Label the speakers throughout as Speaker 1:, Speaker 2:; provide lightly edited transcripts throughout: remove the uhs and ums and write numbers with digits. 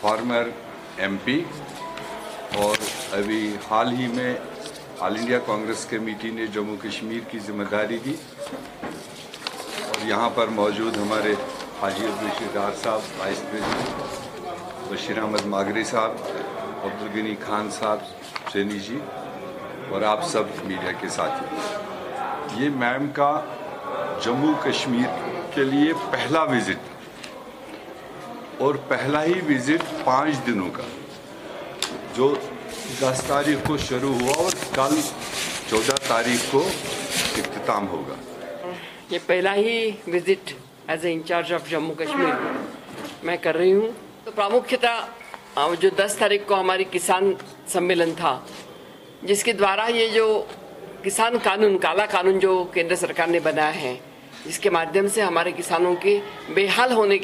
Speaker 1: Farmer MP और अभी हाल ही में ऑल इंडिया कांग्रेस कमेटी ने जम्मू कश्मीर की जिम्मेदारी दी और यहाँ पर मौजूद हमारे हाजी अब्दुल डार साहब वाइस प्रेसिडेंट, बशीर अहमद मागरी साहब, अब्दुल गनी खान साहब सैनी जी और आप सब मीडिया के साथी। ये मैम का जम्मू कश्मीर के लिए पहला विजिट और पहला ही विजिट 5 दिनों का, जो 10 तारीख को शुरू हुआ और कल 14 तारीख को इख्तिताम होगा।
Speaker 2: ये पहला ही visit as a incharge of Jammu Kashmir मैं कर रही हूँ। तो प्रामुख्यतः जो 10 तारीख को हमारी किसान सम्मेलन था, जिसके द्वारा ये जो किसान कानून, काला कानून जो केंद्र सरकार ने बनाया है, जिसके माध्यम से हमारे किसानों के बेहाल होने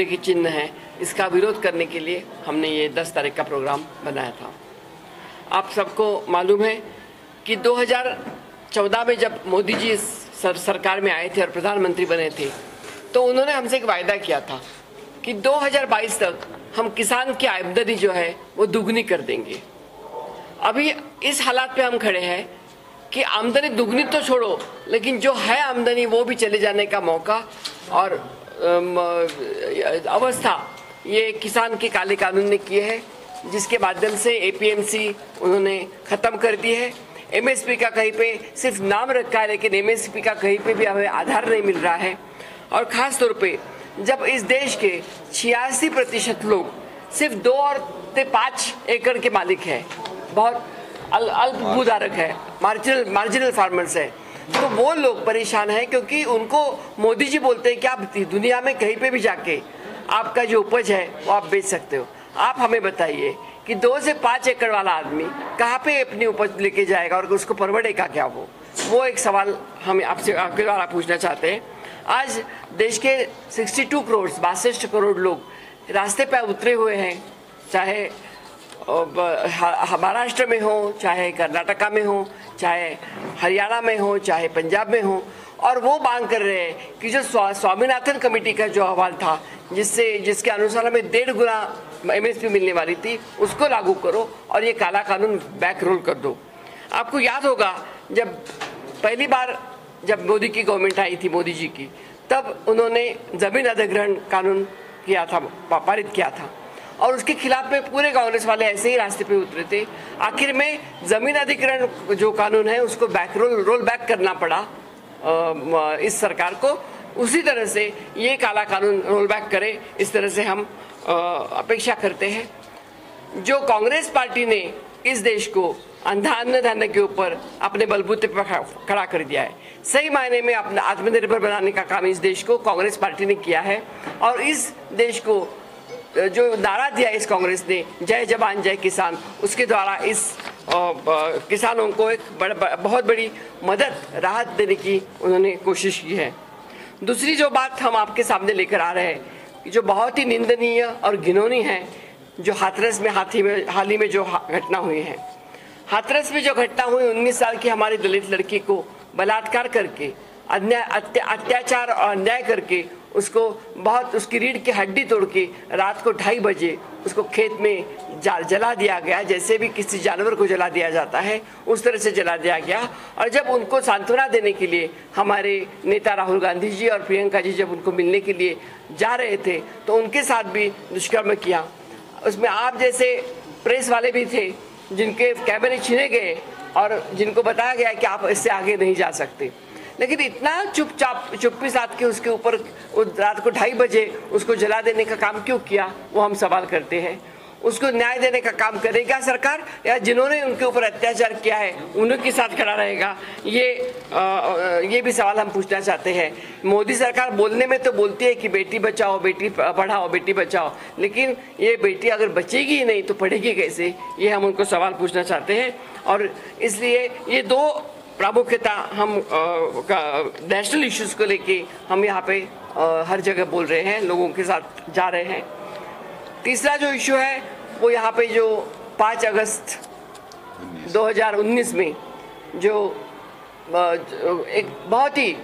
Speaker 2: के चिन्ह हैं, इसका विरोध करने के लिए हमने ये 10 तारीख का प्रोग्राम बनाया था। आप सबको मालूम है कि 2014 में जब मोदी जी सरकार में आए थे और प्रधानमंत्री बने थे, तो उन्होंने हमसे एक वायदा किया था कि 2022 तक हम किसान की आमदनी जो है वो दुगनी कर देंगे। अभी इस हालात पे हम खड़े हैं कि आमदनी दुगनी तो छोड़ो, लेकिन जो है आमदनी वो भी चले जाने का मौका और अवस्था ये किसान के काले कानून ने किए है, जिसके माध्यम से एपीएमसी उन्होंने ख़त्म कर दी है। एमएसपी का कहीं पे सिर्फ नाम रखा है, लेकिन एमएसपी का कहीं पे भी हमें आधार नहीं मिल रहा है। और ख़ास तौर पे जब इस देश के 86% लोग सिर्फ 2 और 5 एकड़ के मालिक हैं, बहुत अल्प भूधारक है, मार्जिनल फार्मर्स है, तो वो लोग परेशान हैं क्योंकि उनको मोदी जी बोलते हैं कि आप दुनिया में कहीं पे भी जाके आपका जो उपज है वो आप बेच सकते हो। आप हमें बताइए कि 2 से 5 एकड़ वाला आदमी कहाँ पे अपनी उपज लेके जाएगा और उसको परवड़ेगा क्या? वो एक सवाल हम आपसे आपके द्वारा पूछना चाहते हैं। आज देश के 62 करोड़ लोग रास्ते पे उतरे हुए हैं, चाहे महाराष्ट्र में हो, चाहे कर्नाटका में हो, चाहे हरियाणा में हो, चाहे पंजाब में हो, और वो मांग कर रहे हैं कि जो स्वामीनाथन कमेटी का जो अहवाल था, जिसके अनुसार हमें 1.5 गुना एमएसपी मिलने वाली थी, उसको लागू करो और ये काला कानून बैक रोल कर दो। आपको याद होगा जब पहली बार जब मोदी की गवर्नमेंट आई थी, मोदी जी की, तब उन्होंने जमीन अधिग्रहण कानून किया था, पारित किया था, और उसके खिलाफ में पूरे कांग्रेस वाले ऐसे ही रास्ते पे उतरे थे। आखिर में जमीन अधिग्रहण जो कानून है उसको रोल बैक करना पड़ा इस सरकार को। उसी तरह से ये काला कानून रोल बैक करे, इस तरह से हम अपेक्षा करते हैं। जो कांग्रेस पार्टी ने इस देश को अन्य धन्य के ऊपर अपने बलबूते पर खड़ा कर दिया है, सही मायने में अपना आत्मनिर्भर बनाने का काम इस देश को कांग्रेस पार्टी ने किया है। और इस देश को जो नारा दिया इस कांग्रेस ने, जय जवान जय किसान, उसके द्वारा इस किसानों को एक बहुत बड़ी मदद, राहत देने की उन्होंने कोशिश की है। दूसरी जो बात हम आपके सामने लेकर आ रहे हैं, जो बहुत ही निंदनीय और घिनौनी है, जो हाथरस में हाल ही में जो घटना हुई है। हाथरस में जो घटना हुई, 19 साल की हमारी दलित लड़की को बलात्कार करके, अत्याचार और अन्याय करके उसकी रीढ़ की हड्डी तोड़ के रात को 2:30 बजे उसको खेत में जला दिया गया, जैसे भी किसी जानवर को जला दिया जाता है उस तरह से जला दिया गया। और जब उनको सांत्वना देने के लिए हमारे नेता राहुल गांधी जी और प्रियंका जी जब उनको मिलने के लिए जा रहे थे, तो उनके साथ भी दुष्कर्म किया। उसमें आप जैसे प्रेस वाले भी थे, जिनके कैमरे छीने गए और जिनको बताया गया कि आप इससे आगे नहीं जा सकते। लेकिन इतना चुप्पी साध के उसके ऊपर रात को 2:30 बजे उसको जला देने का काम क्यों किया, वो हम सवाल करते हैं। उसको न्याय देने का काम करेगा सरकार, या जिन्होंने उनके ऊपर अत्याचार किया है उनके साथ खड़ा रहेगा? ये भी सवाल हम पूछना चाहते हैं। मोदी सरकार बोलने में तो बोलती है कि बेटी बचाओ, बेटी पढ़ाओ, बेटी बचाओ, लेकिन ये बेटी अगर बचेगी ही नहीं तो पढ़ेगी कैसे? ये हम उनको सवाल पूछना चाहते हैं। और इसलिए ये 2 प्रामुख्यता हम नेशनल इश्यूज को लेके हम यहाँ पे हर जगह बोल रहे हैं, लोगों के साथ जा रहे हैं। तीसरा जो इशू है वो यहाँ पे जो 5 अगस्त 2019 में जो एक बहुत ही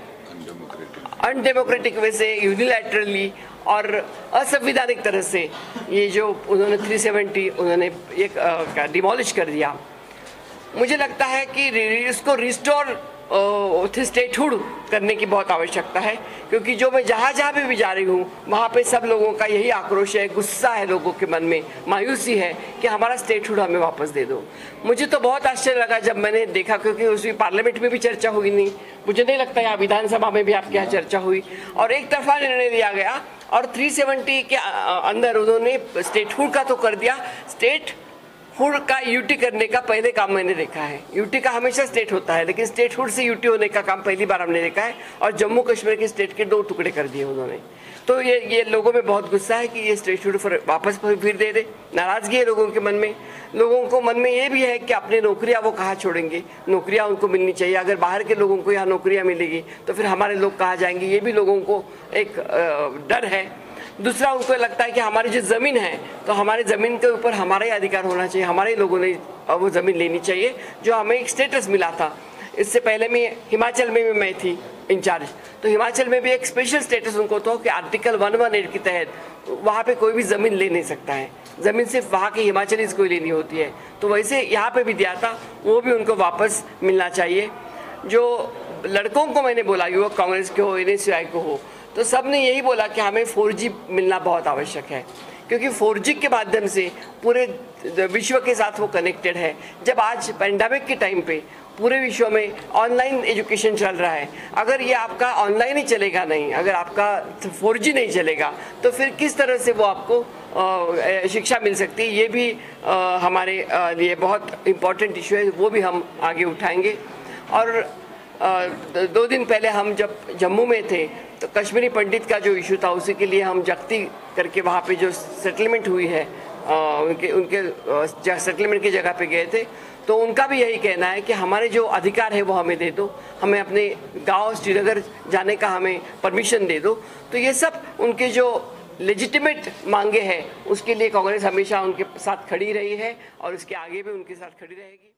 Speaker 2: अनडेमोक्रेटिक वे से यूनिलैटरली और असंवैधानिक तरह से ये जो उन्होंने 370 उन्होंने एक डिमोलिश कर दिया। मुझे लगता है कि इसको रिस्टोर स्टेटहुड करने की बहुत आवश्यकता है, क्योंकि जो मैं जहाँ भी जा रही हूँ वहाँ पे सब लोगों का यही आक्रोश है, गुस्सा है लोगों के मन में, मायूसी है कि हमारा स्टेटहुड हमें वापस दे दो। मुझे तो बहुत आश्चर्य लगा जब मैंने देखा, क्योंकि उसमें पार्लियामेंट में भी चर्चा हुई नहीं, मुझे नहीं लगता यहाँ विधानसभा में भी आपके यहाँ चर्चा हुई, और एक तरफा निर्णय लिया गया और 370 के अंदर उन्होंने स्टेटहुड का तो कर दिया। स्टेटहुड का यूटी करने का पहले काम मैंने देखा है। यूटी का हमेशा स्टेट होता है, लेकिन स्टेटहुड से यूटी होने का काम पहली बार हमने देखा है, और जम्मू कश्मीर के स्टेट के 2 टुकड़े कर दिए उन्होंने। तो ये लोगों में बहुत गुस्सा है कि ये स्टेटहुड वापस फिर दे दे। नाराजगी है लोगों के मन में। लोगों को मन में ये भी है कि अपनी नौकरियां वो कहाँ छोड़ेंगे, नौकरियां उनको मिलनी चाहिए। अगर बाहर के लोगों को यहाँ नौकरियां मिलेगी तो फिर हमारे लोग कहाँ जाएंगे, ये भी लोगों को एक डर है। दूसरा, उनको लगता है कि हमारी जो ज़मीन है तो हमारे ज़मीन के ऊपर हमारा ही अधिकार होना चाहिए, हमारे लोगों ने वो ज़मीन लेनी चाहिए जो हमें एक स्टेटस मिला था। इससे पहले मैं हिमाचल में भी मैं थी इंचार्ज, तो हिमाचल में भी एक स्पेशल स्टेटस उनको था कि आर्टिकल 118 के तहत वहाँ पे कोई भी ज़मीन ले नहीं सकता है, ज़मीन सिर्फ वहाँ के हिमाचलीज को ही लेनी होती है। तो वैसे यहाँ पे भी दिया था, वो भी उनको वापस मिलना चाहिए। जो लड़कों को मैंने बोला, युवक कांग्रेस के हो, NSUI को हो, तो सब ने यही बोला कि हमें 4G मिलना बहुत आवश्यक है, क्योंकि 4G के माध्यम से पूरे विश्व के साथ वो कनेक्टेड है। जब आज पैंडेमिक के टाइम पे पूरे विश्व में ऑनलाइन एजुकेशन चल रहा है, अगर ये आपका ऑनलाइन ही चलेगा नहीं, अगर आपका 4G नहीं चलेगा, तो फिर किस तरह से वो आपको शिक्षा मिल सकती है। ये भी हमारे लिए बहुत इम्पोर्टेंट इशू है, वो भी हम आगे उठाएंगे। और 2 दिन पहले हम जब जम्मू में थे तो कश्मीरी पंडित का जो इशू था, उसी के लिए हम जख्ती करके वहाँ पे जो सेटलमेंट हुई है उनके सेटलमेंट की जगह पे गए थे। तो उनका भी यही कहना है कि हमारे जो अधिकार है वो हमें दे दो, हमें अपने गांव श्रीनगर जाने का हमें परमिशन दे दो। तो ये सब उनके जो लेजिटिमेट मांगे हैं, उसके लिए कांग्रेस हमेशा उनके साथ खड़ी रही है और उसके आगे भी उनके साथ खड़ी रहेगी।